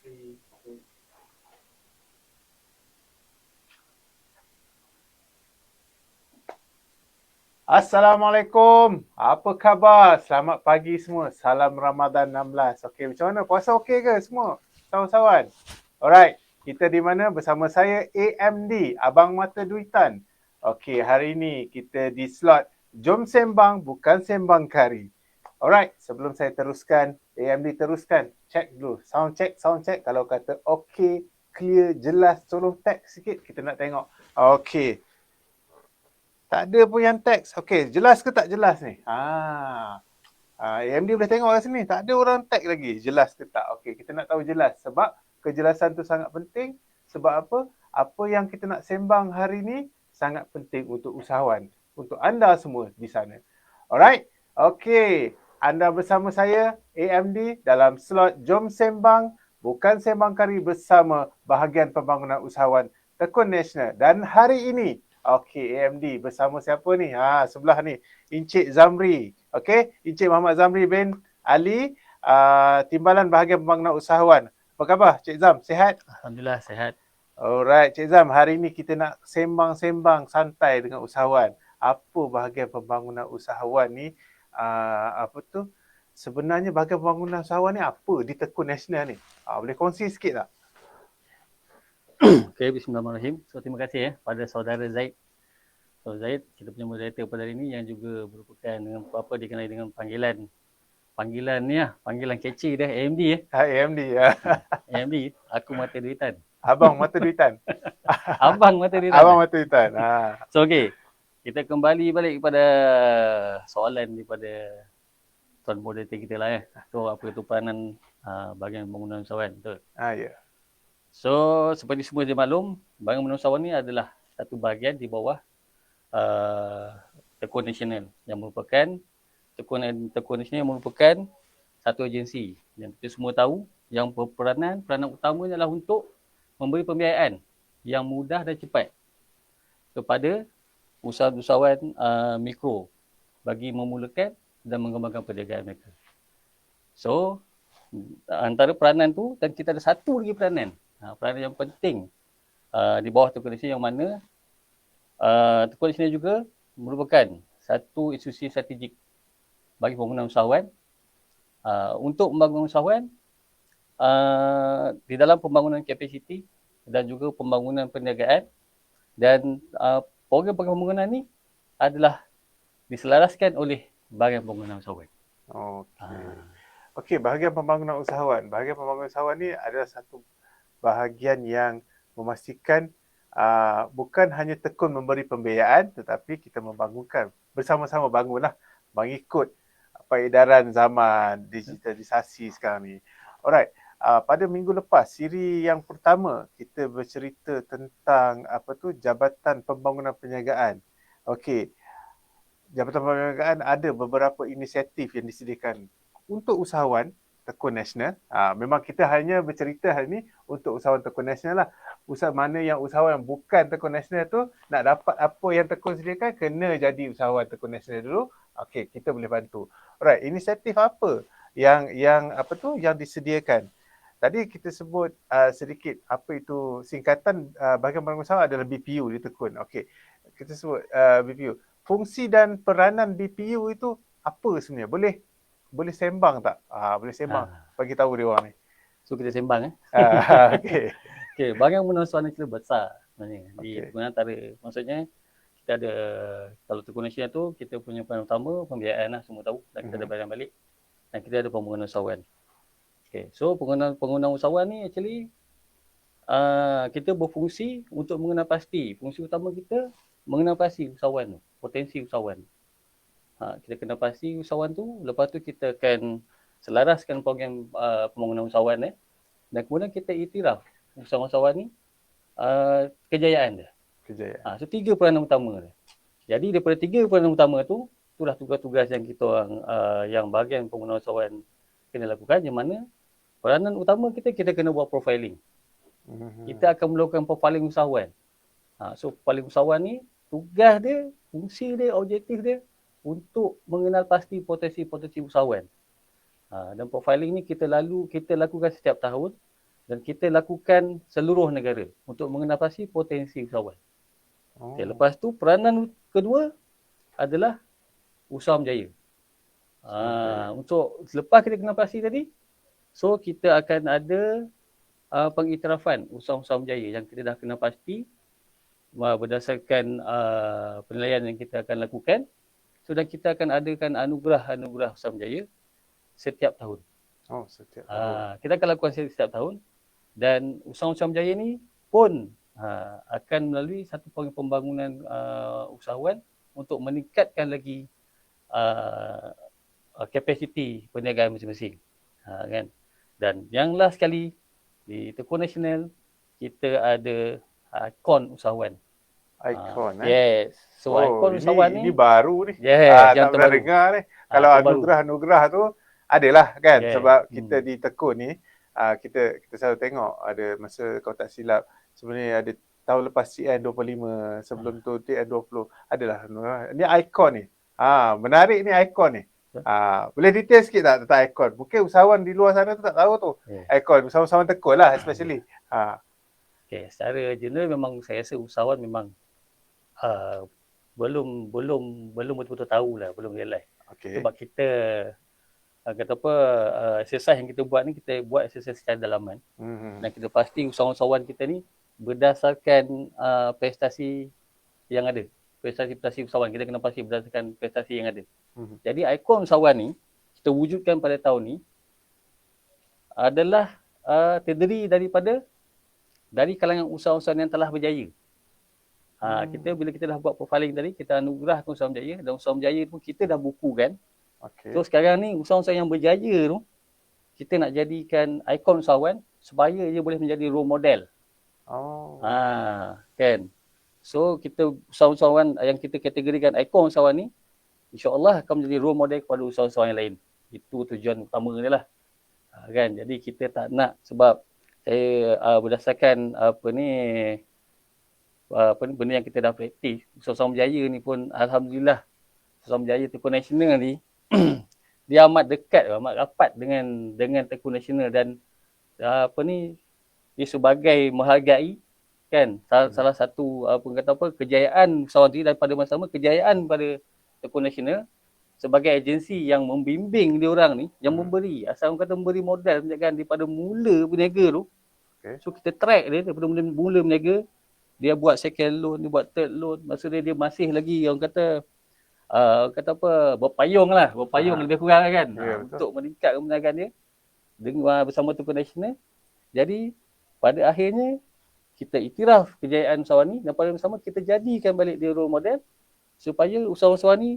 Assalamualaikum. Apa khabar? Selamat pagi semua. Salam Ramadan 16. Okey, macam mana? Puasa okey ke semua? Sawan-sawan. Alright. Kita di mana? Bersama saya AMD, Abang Mata Duitan. Okey, hari ini kita di slot Jom Sembang Bukan Sembang Kari. Alright, sebelum saya teruskan, AMD teruskan. Check dulu. Sound check, sound check. Kalau kata okey, clear, jelas, tolong tag sikit. Kita nak tengok. Okey. Tak ada pun yang teks. Okey, jelas ke tak jelas ni? AMD boleh tengok kat sini. Tak ada orang tag lagi. Jelas ke tak? Okey, kita nak tahu jelas. Sebab kejelasan tu sangat penting. Sebab apa? Apa yang kita nak sembang hari ni sangat penting untuk usahawan. Untuk anda semua di sana. Alright? Okey. Anda bersama saya, AMD, dalam slot Jom Sembang, Bukan Sembang Kari bersama Bahagian Pembangunan Usahawan Tekun Nasional. Dan hari ini, okey, AMD bersama siapa ni? Sebelah ni, Encik Zamri. Okey, Encik Muhammad Zamri bin Ali, Timbalan Bahagian Pembangunan Usahawan. Apa khabar, Cik Zam? Sihat? Alhamdulillah, sihat. Alright, Cik Zam, hari ini kita nak sembang-sembang santai dengan usahawan. Apa bahagian pembangunan usahawan ni? Apa tu? Sebenarnya bahagian pembangunan usahawan ni apa di Tekun Nasional ni? Boleh kongsi sikit tak? Okay, bismillahirrahmanirrahim. So, terima kasih pada saudara Zaid. So, Zaid, kita punya moderator pada hari ini yang juga merupakan dengan apa dikenali dengan panggilan ni lah, panggilan catchy dah, AMD AMD ya. AMD, aku Mata Duitan. Abang Mata Duitan. Abang Mata Duitan. Abang Mata Duitan. So, okay. Kita kembali balik kepada soalan daripada tuan moderator kita lah So, apa itu peranan bahagian pembangunan usahawan, betul? Ya. So, seperti semua dia maklum, bahagian pembangunan usahawan ni adalah satu bahagian di bawah Tekun Nasional yang merupakan Tekun Nasional yang merupakan satu agensi yang kita semua tahu yang peranan utamanya adalah untuk memberi pembiayaan yang mudah dan cepat kepada usahawan mikro bagi memulakan dan mengembangkan perniagaan mereka. So, antara peranan tu, dan kita ada satu lagi peranan yang penting di bawah Tekun Nasional yang mana Tekun Nasional juga merupakan satu institusi strategik bagi pembangunan usahawan untuk membangun usahawan di dalam pembangunan kapasiti dan juga pembangunan perniagaan dan program-program pembangunan ni adalah diselaraskan oleh bahagian pembangunan usahawan. Okey, bahagian pembangunan usahawan. Bahagian pembangunan usahawan ni adalah satu bahagian yang memastikan bukan hanya tekun memberi pembiayaan tetapi kita membangunkan, bersama-sama bangunlah mengikut peredaran zaman digitalisasi sekarang ni. Alright, pada minggu lepas siri yang pertama kita bercerita tentang Jabatan Pembangunan Perniagaan. Okey. Jabatan Pembangunan Perniagaan ada beberapa inisiatif yang disediakan untuk usahawan Tekun Nasional. Memang kita hanya bercerita hari ini untuk usahawan Tekun Nasional lah. Usahawan yang bukan Tekun Nasional tu nak dapat apa yang Tekun sediakan, kena jadi usahawan Tekun Nasional dulu. Okey, kita boleh bantu. Alright, inisiatif apa yang disediakan? Tadi kita sebut sedikit apa itu singkatan bahagian pembangunan usaha adalah BPU di Tekun. Okey, kita sebut BPU. Fungsi dan peranan BPU itu apa sebenarnya? Boleh sembang tak? Boleh sembang. Bagi tahu dia orang ni. So, kita sembang Okey. Okay, bahagian pembangunan usahawan ni besar sebenarnya. Di Okey. antara, maksudnya kita ada, kalau Tekun Nasional tu kita punya peranan utama pembiayaan lah, semua tahu, dan kita ada bayaran balik, dan kita ada pembangunan usahawan. Okay, so pembangunan usahawan ni actually kita berfungsi untuk mengenal pasti, fungsi utama kita mengenal pasti usahawan tu, potensi usahawan. Kita kenal pasti usahawan tu, lepas tu kita akan selaraskan program pembangunan usahawan dan kemudian kita iktiraf usahawan-usahawan ni kejayaan dia. So 3 peranan utama dia. Jadi daripada 3 peranan utama tu, itulah tugas-tugas yang kita orang yang bahagian pembangunan usahawan kena lakukan, yang mana peranan utama kita kena buat profiling. Kita akan melakukan profiling usahawan. So profiling usahawan ni tugas dia, fungsi dia, objektif dia untuk mengenal pasti potensi-potensi usahawan. Dan profiling ni kita lakukan setiap tahun dan kita lakukan seluruh negara untuk mengenapasi potensi usahawan. Okay, lepas tu peranan kedua adalah usaha berjaya. Untuk selepas kita kenapasi tadi, so kita akan ada pengiktirafan usaha-usaha berjaya yang kita dah kena pasti berdasarkan penilaian yang kita akan lakukan. So dan kita akan adakan anugerah-anugerah usaha berjaya setiap tahun. Setiap tahun. Kita akan lakukan setiap tahun dan usaha-usaha berjaya ni pun akan melalui satu pembangunan usahawan untuk meningkatkan lagi kapasiti perniagaan masing-masing. Kan? Dan yang last sekali, di Tekun Nasional, kita ada ikon usahawan. Ikon Yes. So ikon usahawan ini baru ni. Yes, yang tak pernah dengar ni. Kalau anugerah-anugerah tu adalah kan, sebab kita di Tekun ni kita selalu tengok ada masa kau tak silap sebenarnya ada tahun lepas CN25, sebelum tu TN20 adalah ni ikon ni. Menarik ni ikon ni. Boleh detail sikit tak tentang ikon? Mungkin usahawan di luar sana tu tak tahu tu. Ikon usahawan Tekun lah especially. Okay, secara general memang saya rasa usahawan memang belum betul-betul tahu lah, belum realize. Sebab kita kata apa, exercise yang kita buat ni, kita buat exercise secara dalaman. Dan kita pasti usahawan-usahawan kita ni berdasarkan prestasi yang ada. Prestasi usahawan, kita kena pasti berdasarkan prestasi yang ada. Jadi ikon usahawan ni, kita wujudkan pada tahun ni adalah terdiri dari kalangan usahawan yang telah berjaya. Bila kita dah buat profiling tadi, kita anugerahkan usahawan berjaya, dan usahawan berjaya pun kita dah bukukan. So sekarang ni usahawan yang berjaya tu, kita nak jadikan ikon usahawan supaya dia boleh menjadi role model. Kan? So kita usahawan yang kita kategorikan ikon usahawan ni, insya-Allah akan menjadi role model kepada usahawan yang lain. Itu tujuan utama dia lah. Kan? Jadi kita tak nak, sebab saya berdasarkan benda yang kita dah praktis, usahawan berjaya ni pun alhamdulillah, usahawan berjaya Tekun Nasional ni dia amat dekat, amat rapat dengan Tekun Nasional, dan dia sebagai menghargai kan salah satu kejayaan usahawan tu, daripada masa sama kejayaan pada Tekun Nasional sebagai agensi yang membimbing dia orang ni, yang memberi, asal orang kata memberi modal penjagaan daripada mula berniaga tu. So kita track dia daripada mula berniaga, dia buat second loan, dia buat third loan, masa dia masih lagi orang kata berpayung lebih kurang kan, untuk meningkatkan perniagaan dia dengan bersama Tekun Nasional. Jadi pada akhirnya kita iktiraf kejayaan usahawan ni, dan pada sama kita jadikan balik dia role model supaya usahawan ni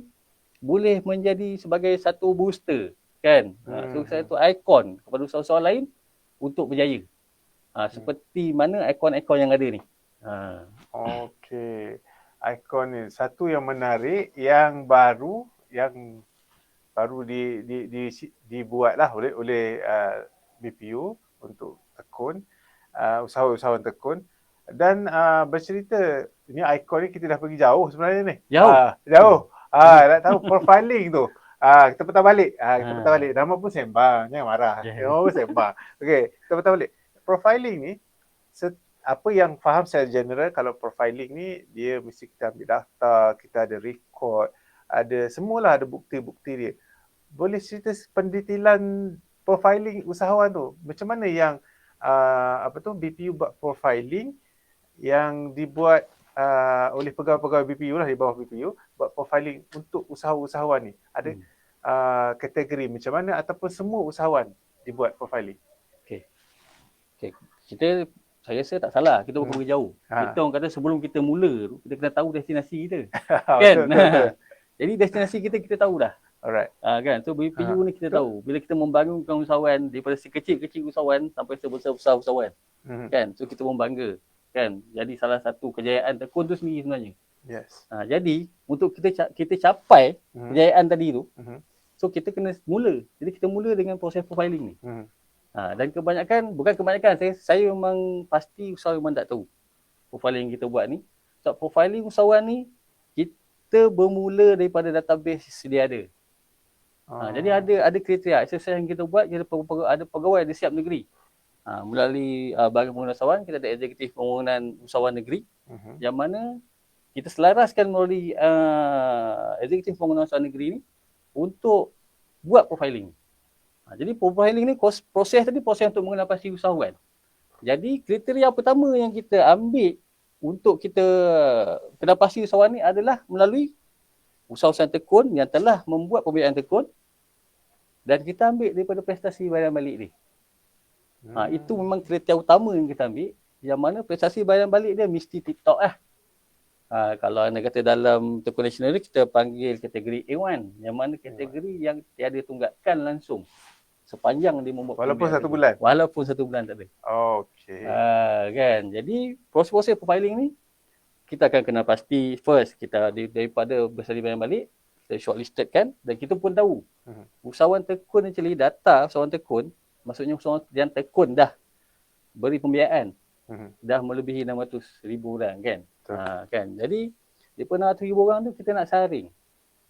boleh menjadi sebagai satu booster kan. So satu ikon kepada usahawan lain untuk berjaya. Seperti mana ikon-ikon yang ada ni. Okey. Ikon ni satu yang menarik, yang baru dibuatlah oleh BPU untuk Tekun, usahawan Tekun, dan bercerita ni ikon ni kita dah pergi jauh sebenarnya ni. Jauh. Nak tahu profiling tu. Kita petang balik. Nama pun sembang, jangan marah. Nama pun sembang. Okey, kita petang balik. Profiling ni apa yang faham secara general, kalau profiling ni dia mesti kita ambil daftar, kita ada record, ada semualah, ada bukti-bukti dia. Boleh cerita pendetailan profiling usahawan tu? Macam mana yang BPU buat profiling yang dibuat oleh pegawai-pegawai BPU lah, di bawah BPU, buat profiling untuk usahawan ni? Ada kategori macam mana, ataupun semua usahawan dibuat profiling? Saya rasa tak salah kita pergi jauh. Kita orang kata sebelum kita mula tu, kita kena tahu destinasi kita. Kan? Betul. Jadi destinasi kita tahu dah. Alright. Kan? So BPU ni kita tahu. Bila kita membangunkan usahawan daripada sekecil-kecil usahawan sampai sebesar-besar usahawan. Kan? So kita pun bangga. Kan? Jadi salah satu kejayaan Tekun tu sendiri sebenarnya. Yes. Jadi untuk kita capai kejayaan tadi tu, so kita kena mula. Jadi kita mula dengan proses profiling ni. Dan bukan kebanyakan, saya memang pasti usahawan memang tak tahu profiling yang kita buat ni. So profiling usahawan ni kita bermula daripada database sedia ada. Jadi ada kriteria exercise yang kita buat, kita ada pegawai di setiap negeri. Melalui Badan Pembangunan Usahawan, kita ada Eksekutif Pembangunan Usahawan Negeri, Mhm. yang mana kita selaraskan melalui Eksekutif Pembangunan Usahawan Negeri ni untuk buat profiling. Jadi profiling ni proses tadi proses untuk mengenal pasti usahawan. Jadi kriteria pertama yang kita ambil untuk kita kenal pasti usahawan ni adalah melalui usahawan tekun yang telah membuat pembiayaan tekun, dan kita ambil daripada prestasi bayaran balik ni. Itu memang kriteria utama yang kita ambil, yang mana prestasi bayaran balik dia mesti TikTok lah. Kalau anda kata dalam Tekun Nasional ni kita panggil kategori A1, yang mana kategori yang tiada tunggakan langsung sepanjang dia membuat Walaupun pembiayaan 1 bulan? Walaupun 1 bulan tak ada. Okey. Kan. Jadi proses-proses profiling ni kita akan kenal pasti first kita daripada bersalin bayaran balik, kita shortlisted kan, dan kita pun tahu usahawan tekun actually data usahawan tekun, maksudnya usahawan yang tekun dah beri pembiayaan dah melebihi 600,000 orang kan. Kan. Jadi daripada 600,000 orang tu kita nak saring.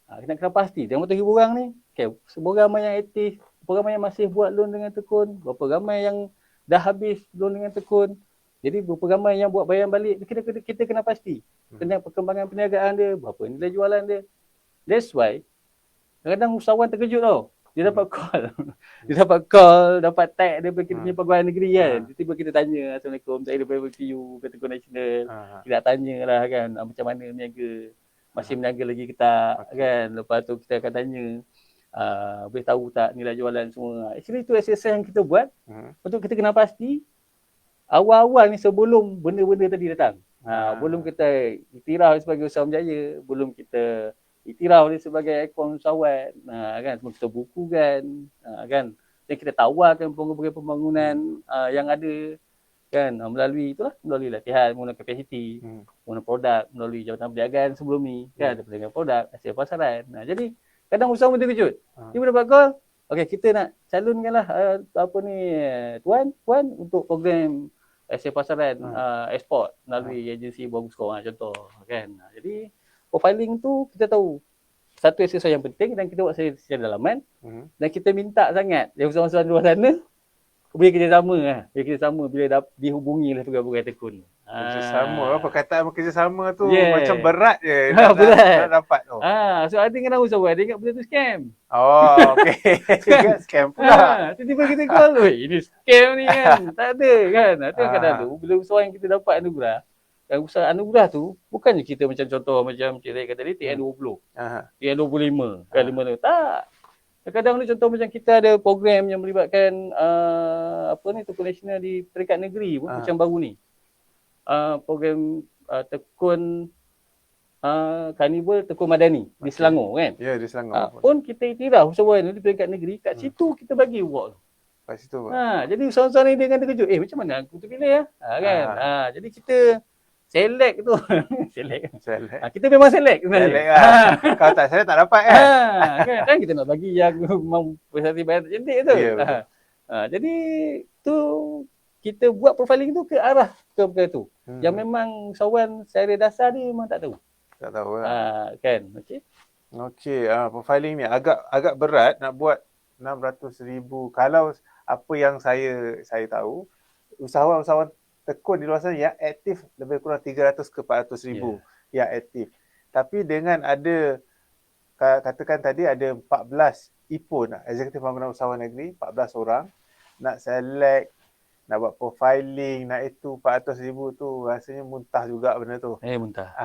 Kita nak kenal pasti 600,000 orang ni, okay, berapa ramai yang aktif, berapa ramai yang masih buat loan dengan tekun, berapa ramai yang dah habis loan dengan tekun. Jadi berapa ramai yang buat bayaran balik, kita kena pasti. Kena perkembangan perniagaan dia, berapa nilai jualan dia. That's why kadang-kadang usahawan terkejut tau. Dia dapat call. Dia dapat call, dapat tag daripada kita punya pegawai negeri kan. Tiba-tiba kita tanya, Assalamualaikum, saya daripada PU, Tekun Nasional. Kita nak tanya lah kan, macam mana berniaga. Masih berniaga lagi ke tak kan. Lepas tu kita akan tanya, boleh tahu tak nilai jualan semua. Actually itu exercise yang kita buat untuk kita kena pasti awal-awal ni sebelum benda-benda tadi datang. Belum kita iktiraf sebagai usahawan berjaya, belum kita iktiraf dia sebagai akaun usahawan, kan, semua kita bukukan, kan, dan kita tawarkan program pembangunan yang ada, kan, melalui itulah, melalui latihan, menggunakan kapasiti, menggunakan produk, melalui jabatan perniagaan sebelum ni, kan, ada perniagaan produk, hasil pasaran. Jadi kadang usahawan terkejut, tiba dapat call, okey kita nak calonkanlah apa ni tuan untuk program hasil pasaran ekspor melalui agensi Bagus Skor, contoh, kan. Jadi profiling tu kita tahu satu exercise yang penting, dan kita buat secara dalaman, dan kita minta sangat yang usahawan-usahawan luar sana boleh kerjasama lah. Boleh kerjasama bila dihubungi oleh pegawai tekun. Kerjasama, perkataan kerjasama tu macam berat je berat. nak dapat tu. So ada kadang usahawan dia ingat benda tu scam. Oh, okey. Ingat scam pula. Tiba-tiba kita call, ini scam ni kan. Tak ada kan. Itu kadang tu bila usahawan yang kita dapat anugerah, dan usaha anugerah tu bukannya kita macam contoh macam Cik Ray kata tadi TN20, TN25 kan 5 tu. Tak. Kadang-kadang ni contoh macam kita ada program yang melibatkan apa ni Tekun Nasional di peringkat negeri pun macam baru ni. Program tekun Karnival Tekun Madani di Selangor kan. Ya, di Selangor. Pun kita iktiraf usahawan di peringkat negeri, kat situ kita bagi award tu. Kat situ. Jadi usahawan-usahawan ni dengan terkejut, macam mana aku terpilih kan. Jadi kita select tu. select. Kita memang select sebenarnya. Kalau tak select tak dapat kan. Kan kita nak bagi yang prestasi bayar cantik tu. Jadi tu kita buat profiling tu ke arah ke perkara tu. Yang memang usahawan secara dasar ni memang tak tahu. Tak tahu lah. Kan. Okey, profiling ni agak berat nak buat 600,000. Kalau apa yang saya tahu, usahawan-usahawan tekun di luar sana yang aktif lebih kurang 300 ke 400,000 yang aktif. Tapi dengan ada, katakan tadi ada 14 IPUN, Eksekutif Pembangunan Usahawan Negeri, 14 orang, nak select, nak buat profiling, nak itu 400,000 tu rasanya muntah juga benda tu. Muntah.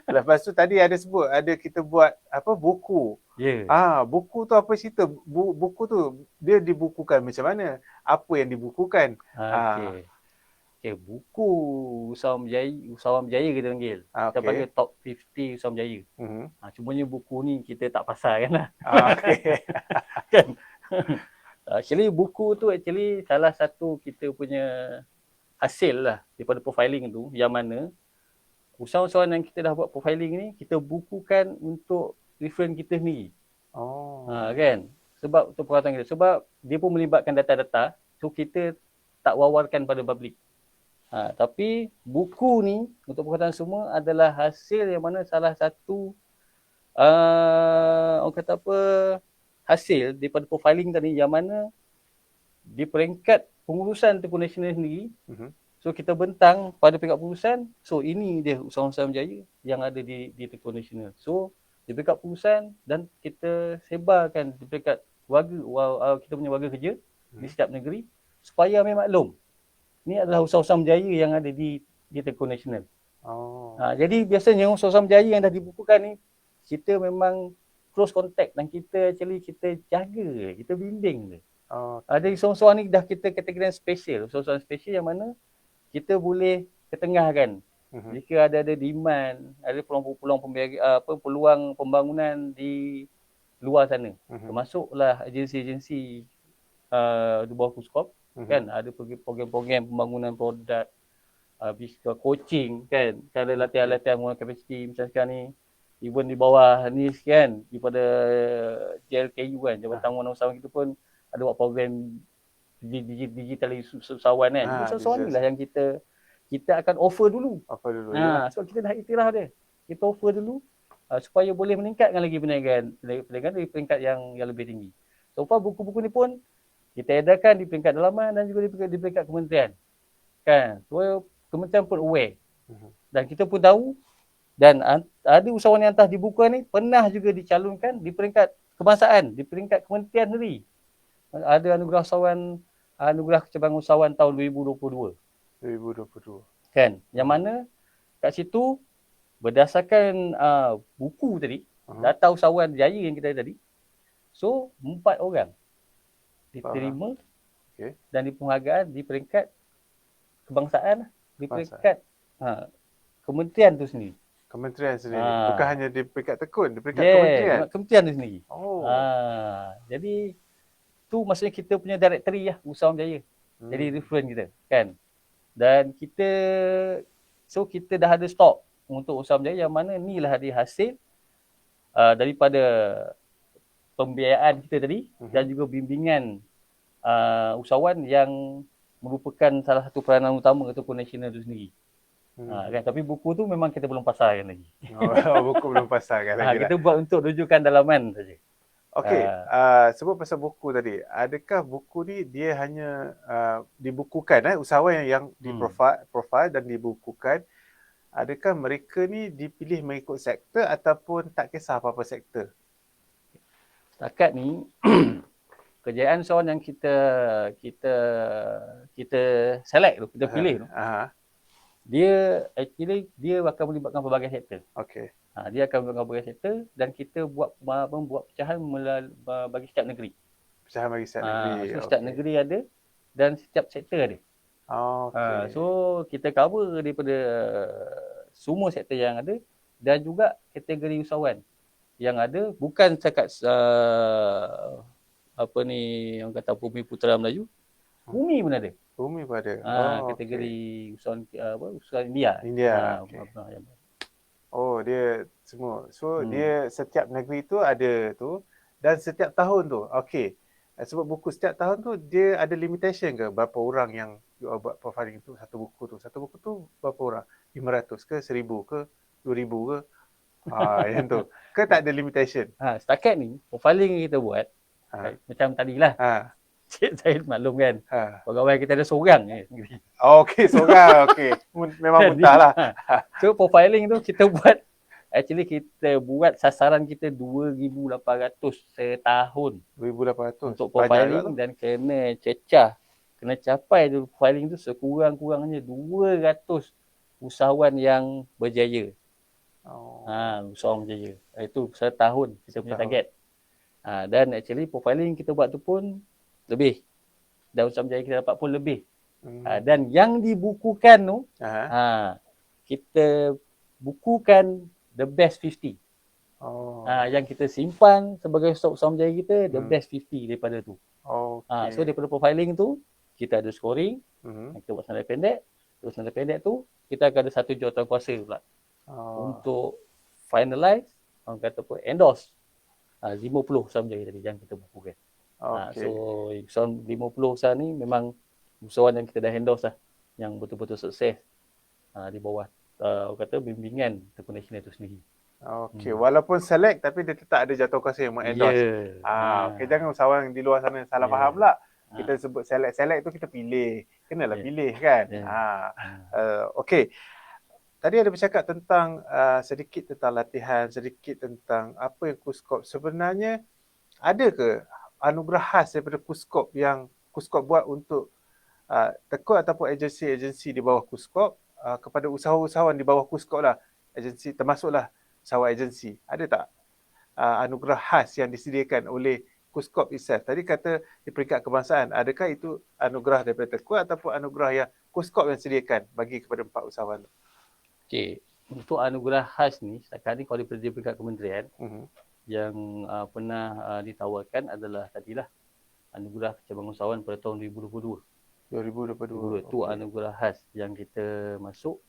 Lepas tu tadi ada sebut, ada kita buat apa buku. Buku tu apa cerita? Buku tu dia dibukukan macam mana? Apa yang dibukukan? Buku usahawan berjaya kita panggil. Kita panggil top 50 usahawan berjaya. Cumanya buku ni kita tak pasarkan lah. Kan? Actually buku tu salah satu kita punya hasil lah daripada profiling tu, yang mana usahawan-usahawan yang kita dah buat profiling ni kita bukukan untuk reference kita sendiri. Kan? Sebab untuk perkhidmatan kita, sebab dia pun melibatkan data-data, so kita tak wawarkan pada publik. Tapi buku ni untuk perkhidmatan semua adalah hasil yang mana salah satu orang kata apa, hasil daripada profiling tadi, yang mana di peringkat pengurusan Tengku Nasional sendiri, Mhm. so kita bentang pada peringkat pengurusan, so ini dia usahawan-usahawan berjaya yang ada di Tengku Nasional. So di peringkat pengurusan dan kita sebarkan di peringkat warga, kita punya warga kerja di setiap negeri supaya ambil maklum. Ini adalah usahawan-usahawan berjaya yang ada di Tengku Nasional. Oh. Jadi biasanya usahawan berjaya yang dah dibukukan ni, kita memang close contact dan kita jaga, kita bimbing dia. Oh. Ada usahawan ni dah kita kategorikan special. Usahawan special yang mana kita boleh ketengahkan. Jika ada demand, ada peluang peluang pembangunan di luar sana. Termasuklah agensi-agensi di bawah Puskop, kan ada program-program pembangunan produk, coaching, kan ada latihan-latihan menggunakan kapasiti macam sekarang ni, even di bawah ni kan, daripada JLKU kan, Jabatan Pengurusan Usahawan kita pun ada buat program digitalisasi usahawan kan. Usahawan ni lah yang kita akan offer dulu. Sebab kita dah iktiraf dia. Kita offer dulu supaya boleh meningkatkan lagi perniagaan dari peringkat yang lebih tinggi. So far buku-buku ni pun kita edarkan di peringkat dalaman dan juga di peringkat kementerian. Kan? So kementerian pun aware. Dan kita pun tahu dan ada usahawan yang telah dibuka ni pernah juga dicalonkan di peringkat kebangsaan, di peringkat kementerian sendiri. Ada anugerah kecabangan usahawan tahun 2022. Kan? Yang mana kat situ berdasarkan buku tadi, data usahawan berjaya yang kita tadi, so 4 orang diterima dan dipenghargaan di peringkat kebangsaan, di peringkat kementerian tu sendiri. Bukan hanya di peringkat tekun, di peringkat kementerian. Kementerian tu sendiri. Jadi tu maksudnya kita punya directory lah usahawan berjaya. Jadi reference kita, kan. Dan kita dah ada stok untuk usahawan berjaya yang mana ni lah dia hasil daripada pembiayaan kita tadi dan juga bimbingan usahawan yang merupakan salah satu peranan utama Tengku Nasional itu sendiri. Kan? Tapi buku tu memang kita belum pasarkan lagi. Buku belum pasarkan lagi. Kita buat untuk rujukan dalaman saja. Okey, sebut pasal buku tadi. Adakah buku ni dia hanya dibukukan usahawan yang diprofil dan dibukukan, adakah mereka ni dipilih mengikut sektor ataupun tak kisah apa-apa sektor? Setakat ni kejayaan usahawan yang kita select tu, kita pilih tu. Dia akan melibatkan pelbagai sektor. Okey. Dia akan melibatkan pelbagai sektor dan kita buat pecahan bagi setiap negeri. Pecahan bagi setiap negeri. So setiap negeri ada dan setiap sektor ada. So kita cover daripada semua sektor yang ada dan juga kategori usahawan yang ada, bukan cakap orang kata bumi putera Melayu, bumi pun ada. Bumi pun ada. Kategori usahawan India. Dia semua. So dia setiap negeri tu ada tu dan setiap tahun tu. Okey. Sebab buku setiap tahun tu dia ada limitation ke berapa orang yang buat profiling tu satu buku tu. Satu buku tu berapa orang? 500 ke 1000 ke 2000 ke? Yang tu. Ke tak ada limitation? Setakat ni profiling yang kita buat macam tadilah. Cik Zahid maklum kan. Pegawai kita ada seorang je. Okey, seorang. Okey. Memang muntahlah. So profiling tu kita buat, actually kita buat sasaran kita 2,800 setahun. 2,800. Untuk profiling dan kena capai tu profiling tu sekurang-kurangnya 200 usahawan yang berjaya. Usahawan berjaya. Itu setahun kita punya target. Dan actually profiling kita buat tu pun lebih. Dan usahawan berjaya kita dapat pun lebih. Dan yang dibukukan tu, kita bukukan the best 50. Yang kita simpan sebagai stok usahawan berjaya kita, the best 50 daripada tu. So daripada profiling tu, kita ada scoring, kita buat senarai pendek. Terus senarai pendek tu, kita akan ada satu jawatankuasa pula. Untuk finalize, orang kata pun endorse 50 usahawan berjaya tadi yang kita bukukan. So usahawan 50 usahawan ni memang usahawan yang kita dah endorse lah, yang betul-betul sukses di bawah orang kata bimbingan Tengku Nasional itu sendiri. Okey, walaupun select tapi dia tetap ada jawatankuasa yang meng-endorse. Okey, jangan usahawan di luar sana salah faham pula. Kita sebut select tu kita pilih. Kenalah Yeah. pilih kan. Yeah. Okey. Tadi ada bercakap tentang sedikit tentang latihan, sedikit tentang apa yang Kuskop. Sebenarnya ada ke anugerah khas daripada Kuskop yang Kuskop buat untuk tekun ataupun agensi-agensi di bawah Kuskop kepada usahawan-usahawan di bawah Kuskop lah. Agensi termasuklah usahawan agensi. Ada tak anugerah khas yang disediakan oleh Kuskop itself? Tadi kata di peringkat kebangsaan. Adakah itu anugerah daripada tekun ataupun anugerah yang Kuskop yang sediakan bagi kepada 4 usahawan tu? Okey, untuk anugerah khas ni, setakat ni kalau daripada peringkat kementerian, yang pernah ditawarkan adalah tadilah anugerah Cabangan Usahawan pada tahun 2022. 2022. Itu anugerah khas yang kita masuk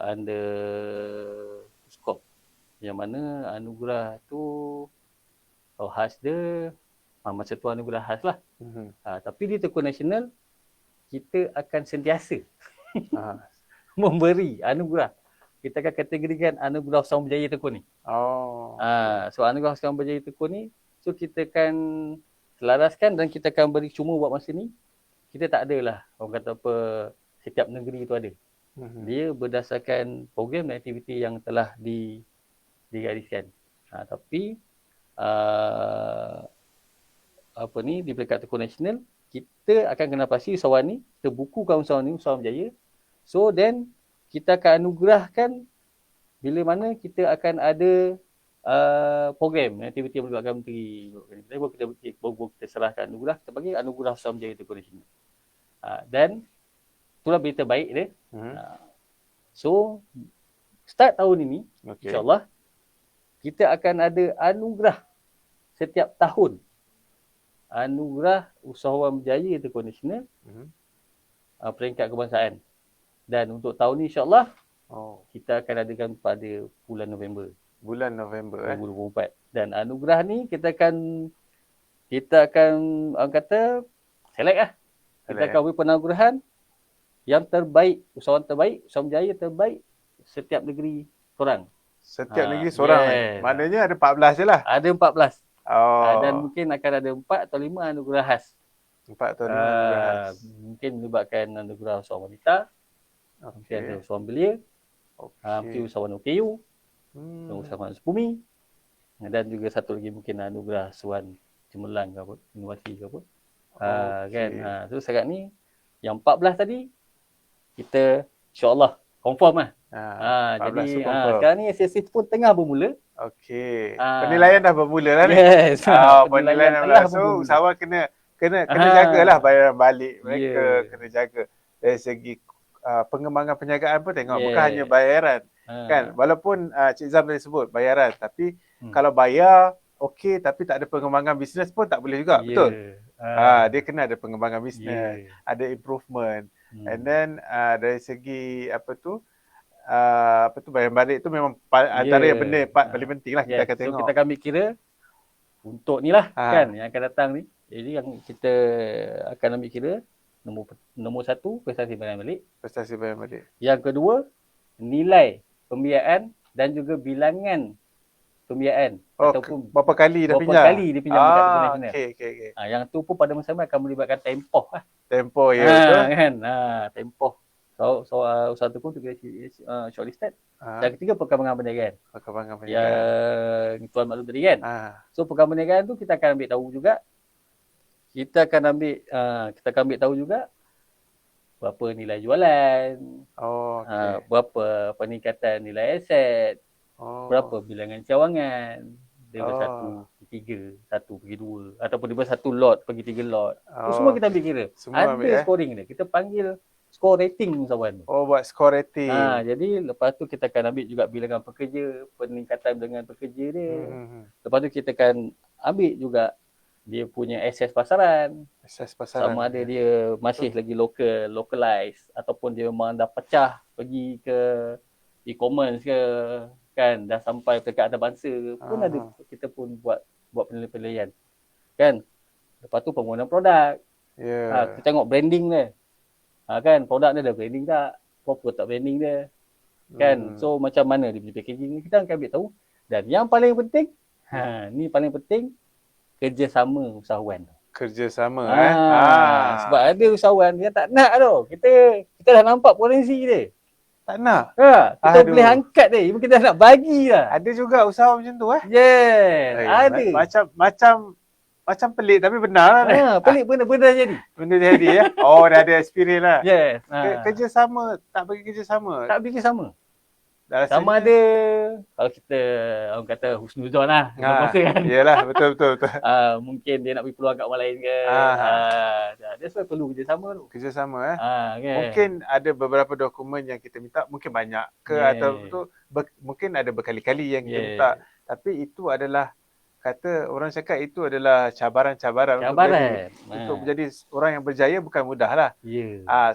under Kuskop. Yang mana anugerah tu kalau khas dia masa tu anugerah khas lah. Tapi di tekun nasional kita akan sentiasa memberi anugerah. Kita akan kategorikan anugerah usahawan berjaya tekun ni. So anugerah usahawan berjaya tekun ni, so kita akan selaraskan dan kita akan beri cuma buat masa ni. Kita tak adalah orang kata apa setiap negeri tu ada. Dia berdasarkan program dan aktiviti yang telah digariskan. Tapi di peringkat tekun nasional, kita akan kena pasti usahawan ni, kita bukukan usahawan ni, usahawan berjaya. So then kita akan anugerahkan bila mana kita akan ada program aktiviti yang melibatkan menteri. Kita serahkan anugerah, kita bagi anugerah usahawan berjaya tekun nasional. Dan itulah berita baik dia. So start tahun ini, insyaAllah kita akan ada anugerah setiap tahun. Anugerah usahawan berjaya tekun nasional peringkat kebangsaan. Dan untuk tahun ni insyaAllah kita akan adakan pada bulan November. Bulan November 2024. Dan anugerah ni kita akan orang kata select lah. Kita akan beri penganugerahan yang terbaik, usahawan terbaik, usahawan berjaya terbaik setiap negeri seorang. Setiap negeri seorang. Maknanya ada 14 je lah. Ada 14. Dan mungkin akan ada 4 atau 5 anugerah khas. 4 atau 5 anugerah khas. Mungkin melibatkan anugerah usahawan wanita. Mungkin ada usahawan belia. Mungkin usahawan OKU. Usahawan Sepumi. Dan juga satu lagi mungkin anugerah usahawan cemerlang ke apa, inovasi ke apa. So sekarang ni yang 14 tadi kita insyaAllah confirm lah. Jadi sekarang ni SSC pun tengah bermula. Penilaian dah bermula lah ni. Penilaian dah bermula. So usahawan kena jagalah bayaran balik mereka, kena jaga dari segi pengembangan perniagaan pun tengok, bukan hanya bayaran kan. Walaupun Cik Zam tadi sebut bayaran, tapi kalau bayar okey tapi tak ada pengembangan bisnes pun tak boleh juga. Betul. Dia kena ada pengembangan bisnes, ada improvement. And then dari segi bayaran balik tu memang antara yang benda paling penting lah kita akan tengok. So kita akan ambil kira untuk ni lah kan yang akan datang ni. Jadi yang kita akan ambil kira nombor 1 prestasi bayaran balik. Prestasi bayaran balik. Yang kedua nilai pembiayaan dan juga bilangan pembiayaan ataupun berapa kali dia pinjam. Berapa kali dia pinjam dekat tekun nasional. Okey. Yang tu pun pada masa akan melibatkan tempoh lah. Tempoh betul. Kan. Tempoh. So usaha tu pun tu shortlisted. Dan ketiga perkembangan perniagaan. Yang Tuan maklum tadi kan. So perkembangan perniagaan tu kita akan ambil tahu juga. Kita akan ambil tahu juga berapa nilai jualan. Berapa peningkatan nilai aset. Berapa bilangan cawangan. Daripada 1 pergi 3, 1 pergi 2 ataupun daripada 1 lot pergi 3 lot. Semua kita ambil kira. Ada scoring dia. Kita panggil score rating usahawan. Buat score rating. Jadi lepas tu kita akan ambil juga bilangan pekerja, peningkatan bilangan pekerja dia. Lepas tu kita akan ambil juga dia punya akses pasaran. Sama ada dia masih lagi localize ataupun dia memang dah pecah pergi ke e-commerce ke kan, dah sampai ke antarabangsa pun ada, kita pun buat penilaian kan. Lepas tu pembangunan produk. Kita tengok branding dia. Kan produk dia ada branding tak? Proper tak branding dia? Kan. So macam mana dia punya packaging ni kita akan ambil tahu. Dan yang paling penting, ni paling penting, kerjasama usahawan. Kerjasama Sebab ada usahawan yang tak nak tu. Kita dah nampak potensi dia. tak nak. Kita Aduh. boleh angkat dia. Even kita dah nak bagi lah. Ada juga usaha macam tu Yes, ada. Macam pelik tapi benar lah ni. Pelik benda jadi. Benda jadi ya. Oh, dah ada experience lah. Yes. Kerjasama, tak bagi kerjasama. Tak bagi sama. Rasanya, Sama ada kalau kita orang kata husnuzon lah. Kan? Iyalah, betul. Mungkin dia nak bagi peluang kat orang lain ke. Dia sebab perlu kerjasama tu. Kerjasama Okay. Mungkin ada beberapa dokumen yang kita minta, mungkin banyak ke atau tu mungkin ada berkali-kali yang kita minta. Tapi itu adalah kata orang cakap itu adalah cabaran untuk menjadi orang yang berjaya bukan mudah lah.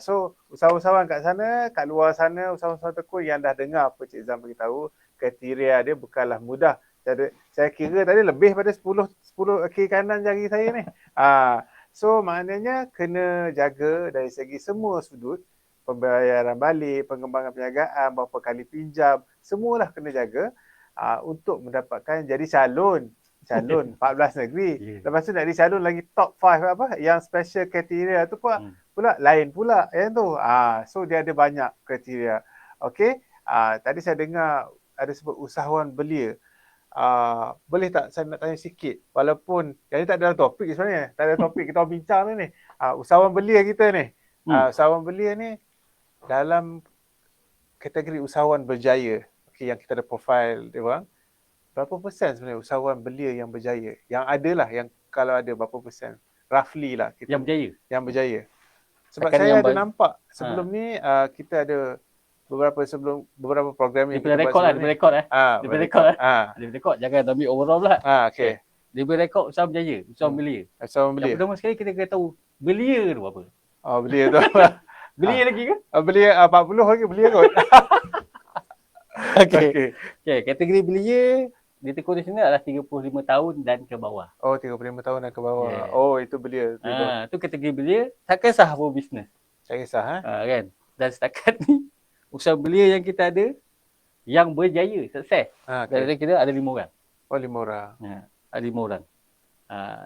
So usahawan-usahawan kat sana, kat luar sana, usahawan-usahawan tekun yang dah dengar apa Cik Zam beritahu, kriteria dia bukanlah mudah. Saya kira tadi lebih pada 10 kiri kanan jari saya ni. So maknanya kena jaga dari segi semua sudut, pembayaran balik, pengembangan perniagaan, berapa kali pinjam, semualah kena jaga untuk mendapatkan jadi calon 14 negeri. Lepas tu nak jadi calon lagi top 5 apa yang special kriteria tu pula lain pula yang tu. So dia ada banyak kriteria. Okey. Tadi saya dengar ada sebut usahawan belia. Boleh tak saya nak tanya sikit, walaupun yang ni tak dalam topik sebenarnya, tak ada topik kita orang bincang ni. Usahawan belia kita ni. Usahawan belia ni dalam kategori usahawan berjaya. Okey, yang kita ada profil dia orang. Berapa persen sebenarnya usahawan belia yang berjaya? Yang ada lah, yang kalau ada berapa persen? Roughly lah. Yang berjaya. Sebab saya ada nampak sebelum ni kita ada beberapa program yang kita buat sebelum ni. Dia rekod. Jangan ambil overall pula. Okay. Dia rekod usahawan berjaya, usahawan belia. Usahawan belia. Yang pertama sekali kita kena tahu belia tu apa. Belia tu apa? Belia lagi ke? Belia 40 lagi belia kot. Okay. Kategori belia ditekun di sini adalah 35 tahun dan ke bawah. 35 tahun dan ke bawah. Itu belia. Itu kategori belia, tak kisah apa bisnes. Tak kisah kan. Dan setakat ni usahawan belia yang kita ada yang berjaya, sukses. Dan kita ada 5 orang. 5 orang. Ada 5 orang.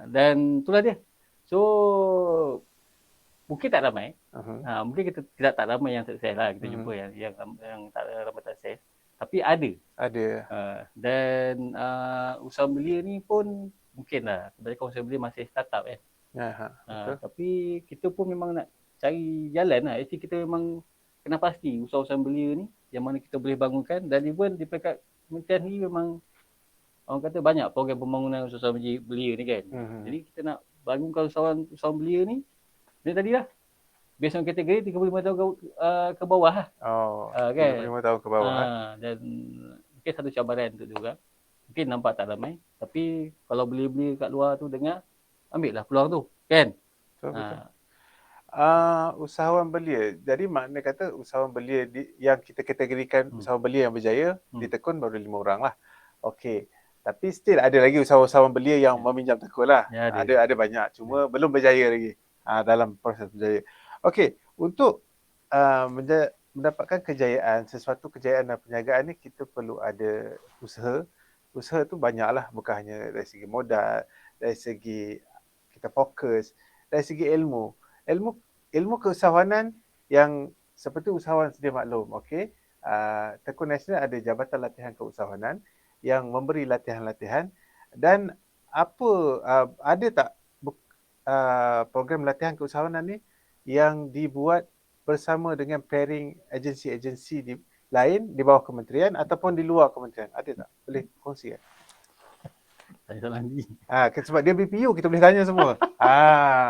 Dan itulah dia. So mungkin tak ramai. Mungkin kita tidak tak ramai yang sukses lah kita jumpa yang tak ramai sukses. Tapi ada. Dan usaha belia ni pun mungkin lah kebanyakan usaha belia masih startup kan. Tapi kita pun memang nak cari jalan lah. Actually kita memang kena pasti usaha-usaha belia ni yang mana kita boleh bangunkan, dan even di peringkat kementerian ni memang orang kata banyak program pembangunan usaha belia ni kan. Jadi kita nak bangunkan usaha belia ni tadi lah. Based on kategori 35 tahun ke bawah lah. Kan? 35 tahun ke bawah. Dan mungkin satu cabaran untuk juga. Mungkin nampak tak ramai. Tapi kalau belia-belia kat luar tu dengar, ambil lah peluang tu. Kan? Betul. Usahawan belia. Jadi makna kata usahawan belia yang kita kategorikan usahawan belia yang berjaya, ditekun baru 5 orang lah. Okey. Tapi still ada lagi usahawan belia yang meminjam tekun lah. Ada banyak. Cuma belum berjaya lagi dalam proses berjaya. Okey, untuk mendapatkan kejayaan, sesuatu kejayaan dan perniagaan ni kita perlu ada usaha. Usaha tu banyaklah, bukan hanya dari segi modal, dari segi kita fokus, dari segi ilmu. Ilmu keusahawanan yang seperti usahawan sedia maklum, okey. Tekun Nasional ada Jabatan Latihan Keusahawanan yang memberi latihan-latihan, dan ada tak program latihan keusahawanan ni yang dibuat bersama dengan pairing agensi-agensi lain di bawah kementerian ataupun di luar kementerian? Ada tak? Boleh kongsikan? Tanya soalan ni. Sebab dia BPU, kita boleh tanya semua.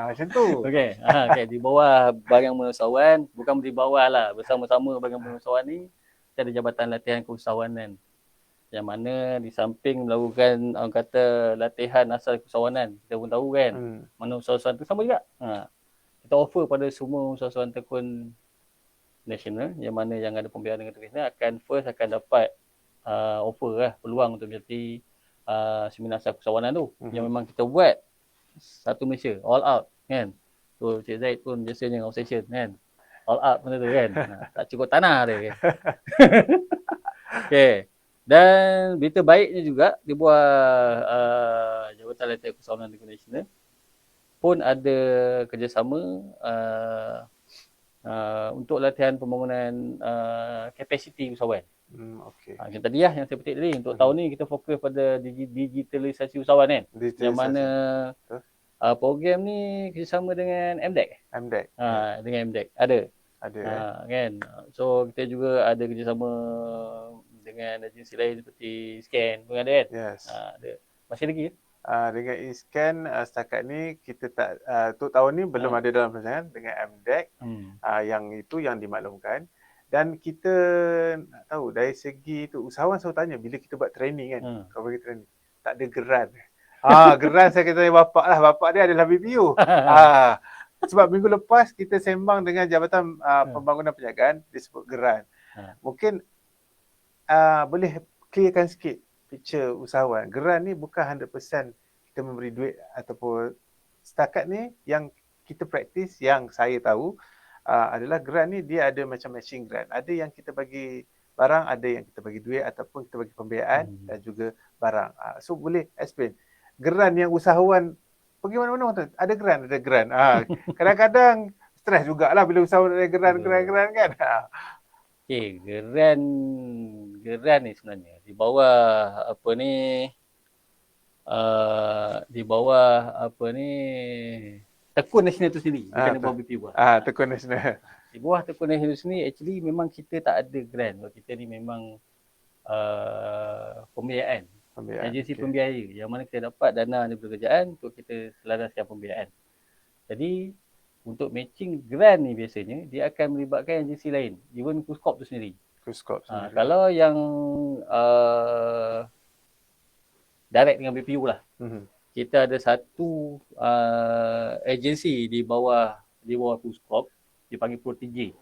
Macam tu. Okey. Di bawah Badan Pengusahawan, bukan di bawah lah, bersama-sama Badan Pengusahawan ni, kita ada Jabatan Latihan Keusahawanan. Yang mana di samping melakukan orang kata latihan asal keusahawanan, kita pun tahu kan, mana usahawan tu sama juga. Kita offer pada semua usahawan tekun nasional yang mana yang ada pembiayaan dengan tekun nasional akan dapat offer lah, peluang untuk menjadi seminar asal keusahawanan tu. Yang memang kita buat satu Malaysia, all out kan. Tu Cik Zaid pun biasanya obsession kan. All out benda tu kan. Tak cukup tanah dia kan. Okay. Dan berita baiknya juga di bawah Jabatan Latihan Keusahawanan Tekun Nasional, pun ada kerjasama untuk latihan pembangunan kapasiti usahawan. Okey. Macam tadi lah yang saya petik tadi, untuk tahun ni kita fokus pada digitalisasi usahawan kan. Yang mana Betul. program ni kerjasama dengan MDEC. MDEC. Dengan MDEC ada. Ada Kan. So kita juga ada kerjasama dengan agensi lain seperti Scan pun ada kan. Yes. Ada. Masih lagi? Dengan e-scan setakat ni kita tak untuk tahun ni belum ada dalam perancangan dengan MDEC. Yang itu yang dimaklumkan. Dan kita nak tahu dari segi tu usahawan selalu tanya bila kita buat training kan. Kau bagi training. Tak ada geran. Geran saya kata bapak lah. Bapak dia adalah BPU. Sebab minggu lepas kita sembang dengan Jabatan Pembangunan Perniagaan, disebut geran. Mungkin boleh clearkan sikit picture usahawan. Geran ni bukan 100% kita memberi duit ataupun setakat ni yang kita praktis, yang saya tahu adalah geran ni dia ada macam matching grant. Ada yang kita bagi barang, ada yang kita bagi duit ataupun kita bagi pembiayaan dan juga barang. So boleh explain. Geran yang usahawan pergi mana-mana tu ada geran. Kadang-kadang stres jugalah bila usahawan ada geran kan. Okay, geran ni sebenarnya di bawah Tekun Nasional tu sendiri, bukan di bawah BPU. Tekun Nasional. Di bawah Tekun Nasional tu sendiri, actually memang kita tak ada grant. Kita ni memang pembiayaan. Agensi pembiaya yang mana kita dapat dana daripada kerajaan untuk kita selaraskan pembiayaan. Jadi untuk matching grant ni biasanya dia akan melibatkan agensi lain, even KUSKOP tu sendiri. Kalau yang direct dengan BPU lah, kita ada satu agensi di bawah KUSKOP, dipanggil Pro2J.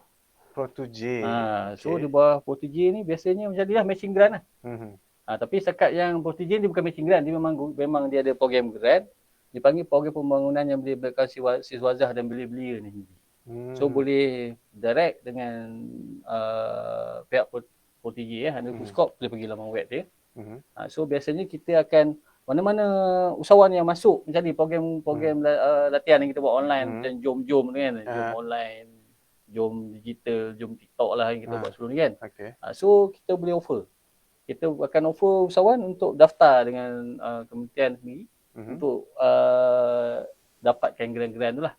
So di bawah Pro2J ni biasanya macam ni lah, matching grant lah. Tapi setakat yang Pro2J ni bukan matching grant, dia memang dia ada program grant, dipanggil program pembangunan yang boleh melibatkan siswazah dan belia-belia ni. So boleh direct dengan pihak Pro2J ada KUSKOP, boleh pergi laman web dia. So biasanya kita akan mana-mana usahawan yang masuk macam ni program latihan yang kita buat online, macam jom kan, jom online, jom digital, jom TikTok lah yang kita buat sebelum ni kan. So kita boleh offer. Kita akan offer usahawan untuk daftar dengan kementerian sendiri untuk dapatkan grant-grant tu lah.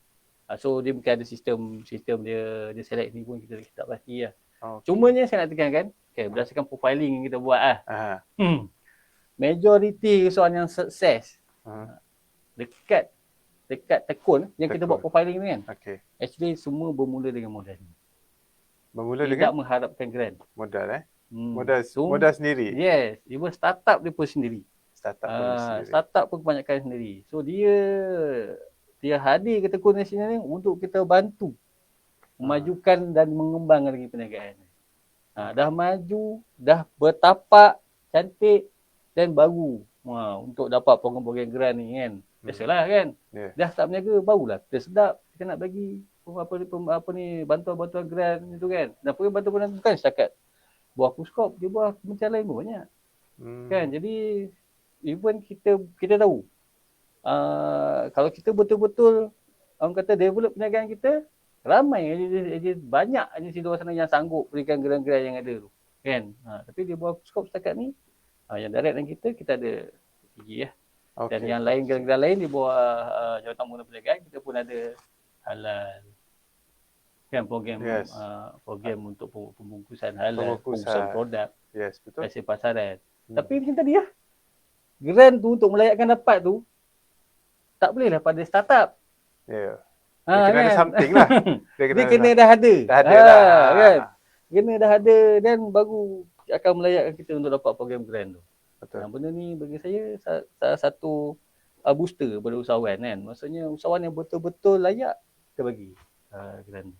So dia mungkin ada sistem dia select ni pun kita tak pasti lah. Cumanya saya nak tekankan, berdasarkan profiling yang kita buat lah. Majoriti usahawan yang sukses dekat tekun yang kita buat profiling ni kan. Actually semua bermula dengan modal. Tidak mengharapkan grant. Modal modal sendiri. Yes, even startup dia pun sendiri. Startup pun kebanyakan sendiri. So dia hadir ke Tekun Nasional ni untuk kita bantu memajukan dan mengembangkan lagi perniagaan. Dah maju, dah bertapak cantik dan baru untuk dapat program-program grant ni kan. Biasalah kan. Dah tak berniaga barulah kita sedap kita nak bagi bantuan-bantuan grant itu kan. Dan bantuan-bantuan itu kan setakat buah KUSKOP, dia buah kementerian lain pun banyak. Kan, jadi even kita tahu kalau kita betul-betul orang kata develop perniagaan kita, ramai banyak agensi luar sana yang sanggup berikan grant-grant yang ada tu kan. Tapi dia buah KUSKOP setakat ni yang direct dengan kita ada tinggi lah. Dan yang lain grant-grant lain di bawah Jabatan Pembangunan Perniagaan, kita pun ada halal kan, program untuk pembungkusan halal, pembungkusan produk, hasil pasaran. Tapi macam tadi lah, grant tu untuk melayakkan dapat tu tak boleh lah pada startup. Dia kena ada something lah. Dia kena dah ada. Kan? Kena dah ada dan baru akan melayakkan kita untuk dapat program grant tu. Benda ni bagi saya salah satu booster pada usahawan kan. Maksudnya usahawan yang betul-betul layak kita bagi grant.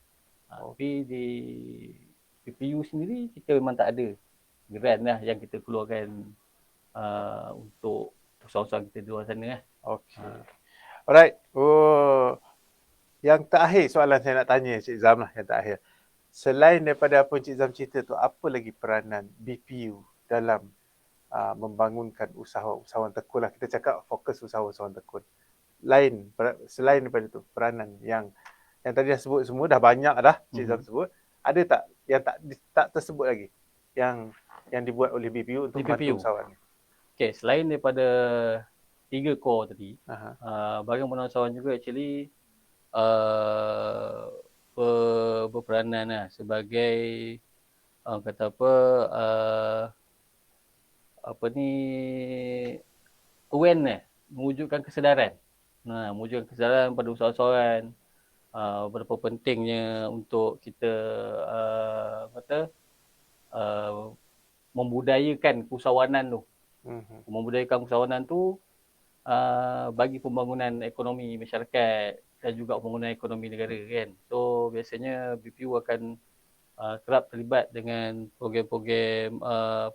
Tapi di PPU sendiri kita memang tak ada grant lah yang kita keluarkan untuk usahawan kita di luar sana lah. Alright. Yang terakhir soalan saya nak tanya Cik Zam lah, yang terakhir. Selain daripada apa Cik Zam cerita tu, apa lagi peranan BPU dalam membangunkan usahawan tekun lah. Kita cakap fokus usahawan tekun. lain selain daripada itu, peranan yang tadi dah sebut semua, dah banyak dah Cik Zam sebut. Ada tak yang tak tersebut lagi yang dibuat oleh BPU untuk membantu usahawan ni? Okay, selain daripada 3 core tadi, bahagian pengusahawan juga actually berperanan lah sebagai kata apa ni, awareness, mewujudkan kesedaran. Mewujudkan kesedaran pada usahawan, berapa pentingnya untuk kita membudayakan usahawanan tu. Membudayakan usahawanan tu bagi pembangunan ekonomi masyarakat dan juga pembangunan ekonomi negara kan. So biasanya BPU akan kerap terlibat dengan program-program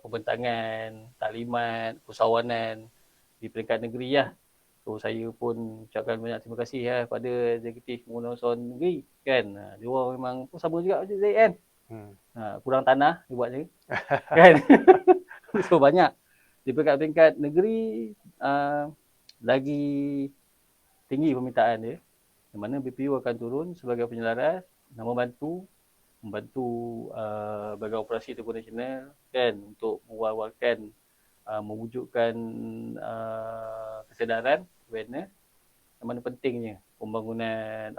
pembentangan, taklimat, usahawanan di peringkat negeri lah. So saya pun ucapkan banyak terima kasih lah pada Eksekutif Pengurusan Usahawan Negeri kan. Dia orang memang pun sama juga macam Zaid kan. Kurang tanah dia buat je kan. So banyak di peringkat-peringkat negeri lagi tinggi permintaan dia, di mana BPU akan turun sebagai penyelaras dan membantu bahagian operasi Telco Nasional kan untuk mewawalkan mewujudkan kesedaran, awareness, yang mana pentingnya pembangunan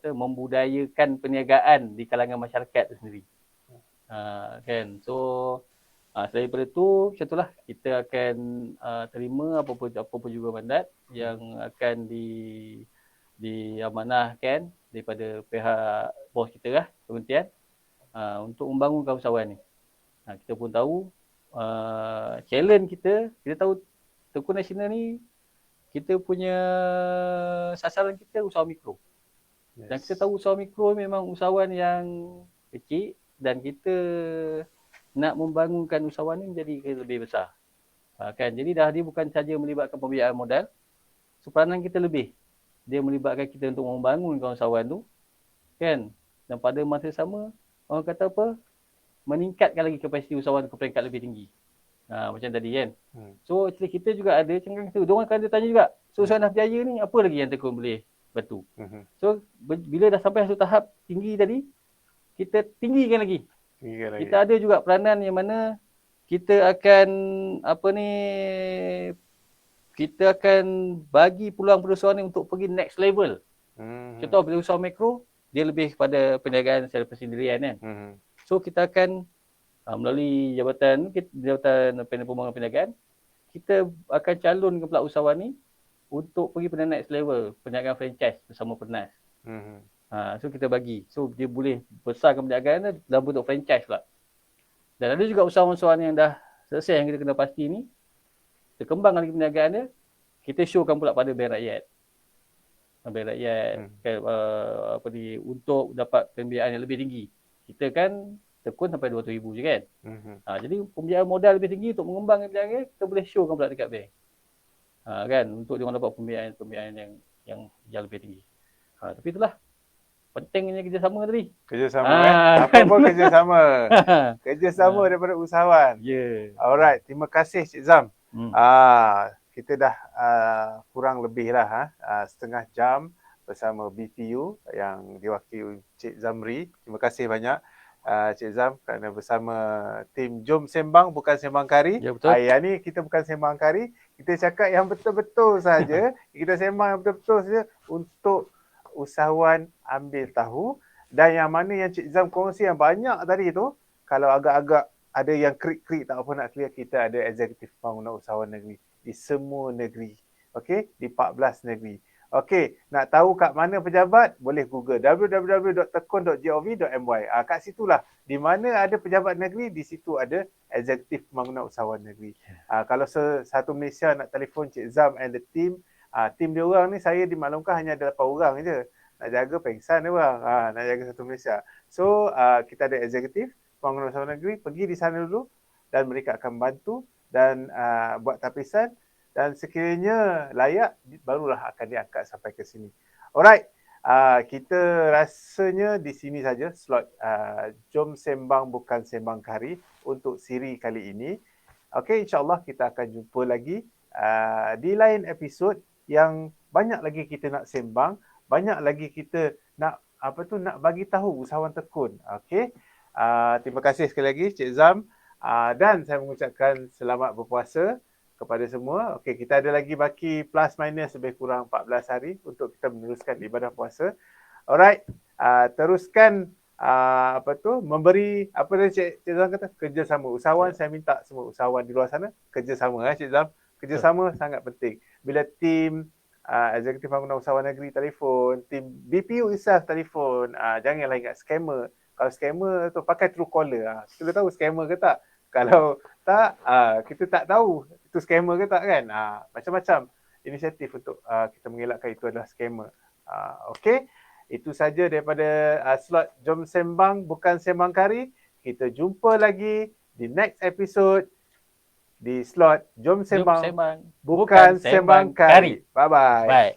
membudayakan perniagaan di kalangan masyarakat itu sendiri. Kan. So selain daripada itu, macam itulah kita akan terima apa-apa juga mandat yang akan diamanahkan daripada pihak bos kita lah, kementerian, untuk membangunkan usahawan ni. Kita pun tahu challenge kita tahu Telco Nasional ni kita punya sasaran kita usahawan mikro. Dan kita tahu usahawan mikro memang usahawan yang kecil dan kita nak membangunkan usahawan ni menjadi lebih besar. Kan? Jadi dia bukan saja melibatkan pembiayaan modal, so peranan kita lebih. Dia melibatkan kita untuk membangunkan usahawan tu kan, dan pada masa sama orang kata meningkatkan lagi kapasiti usahawan ke peringkat lebih tinggi. Macam tadi kan. So actually kita juga ada cengkang kita. Diorang akan tanya juga, so usahawan dah berjaya ni apa lagi yang Telco boleh bantu. So bila dah sampai satu tahap tinggi tadi, kita tinggikan lagi. Kita ada juga peranan yang mana kita akan kita akan bagi peluang perusahaan ni untuk pergi next level. Contoh bila usaha mikro, dia lebih kepada perniagaan secara persendirian kan. So kita akan melalui Jabatan Pembangunan Perniagaan, kita akan calonkan pula usahawan ni untuk pergi pada next level, perniagaan franchise bersama Pernas. So kita bagi. So dia boleh besarkan perniagaan dalam bentuk franchise pula. Dan ada juga usahawan-usahawan yang dah selesai yang kita kena pasti ni, terkembang lagi perniagaan dia, kita showkan pula pada bank rakyat. Bank rakyat untuk dapat pembiayaan yang lebih tinggi. Kita kan tekun sampai 200,000 je kan. Jadi pembiayaan modal lebih tinggi untuk mengembangkan perniagaan, kita boleh showkan pula dekat bank. Kan, untuk dia orang dapat pembiayaan yang lebih tinggi. Tapi itulah pentingnya kerjasama tadi. Kerjasama apa pun kerjasama. Kerjasama daripada usahawan. Alright, terima kasih Cik Zam. Kita dah kurang lebih lah setengah jam bersama BPU yang diwakili Cik Zamri. Terima kasih banyak Cik Zam kerana bersama tim Jom Sembang Bukan Sembang Kari. Ya, betul. Yang ni kita bukan sembang kari, kita cakap yang betul-betul saja. Kita sembang yang betul-betul saja untuk usahawan ambil tahu. Dan yang mana yang Cik Zam kongsi yang banyak tadi tu, kalau agak-agak ada yang krik-krik tak apa nak clear, kita ada Eksekutif Pembangunan Usahawan Negeri di semua negeri. Okey, di 14 negeri. Okey, nak tahu kat mana pejabat? Boleh Google www.tekun.gov.my. Kat situlah di mana ada pejabat negeri, di situ ada Eksekutif Pembangunan Usahawan Negeri. Kalau satu Malaysia nak telefon Cik Zam and the team, tim dia orang ni saya dimaklumkan hanya ada 8 orang je. Nak jaga pengsan dia orang. Nak jaga satu Malaysia. So, kita ada Eksekutif Pembangunan Usahawan Negeri, pergi di sana dulu dan mereka akan bantu dan buat tapisan. Dan sekiranya layak, barulah akan diangkat sampai ke sini. Alright, kita rasanya di sini saja slot Jom Sembang Bukan Sembang Kari untuk siri kali ini. Okey, insyaAllah kita akan jumpa lagi di lain episod yang banyak lagi kita nak sembang, banyak lagi kita nak nak bagi tahu usahawan tekun. Okey. Terima kasih sekali lagi Cik Zam. Dan saya mengucapkan selamat berpuasa kepada semua. Okey, kita ada lagi baki plus minus lebih kurang 14 hari untuk kita meneruskan ibadah puasa. Alright. Teruskan memberi apa dia Cik Zam kata, kerjasama. Usahawan, saya minta semua usahawan di luar sana kerjasama Cik Zam. Kerjasama sangat penting. Bila tim Eksekutif Bangunan Usahawan Negeri telefon, tim BPU itself telefon, janganlah ingat scammer. Kalau scammer tu pakai Truecaller, kita dah tahu scammer ke tak. Kalau tak, kita tak tahu itu scammer ke tak kan. Macam-macam inisiatif untuk kita mengelakkan itu adalah scammer. Okey, itu saja daripada slot Jom Sembang Bukan Sembang Kari. Kita jumpa lagi di next episode di slot Jom Sembang Sembang Bukan Sembang Kari. Bye-bye. Bye.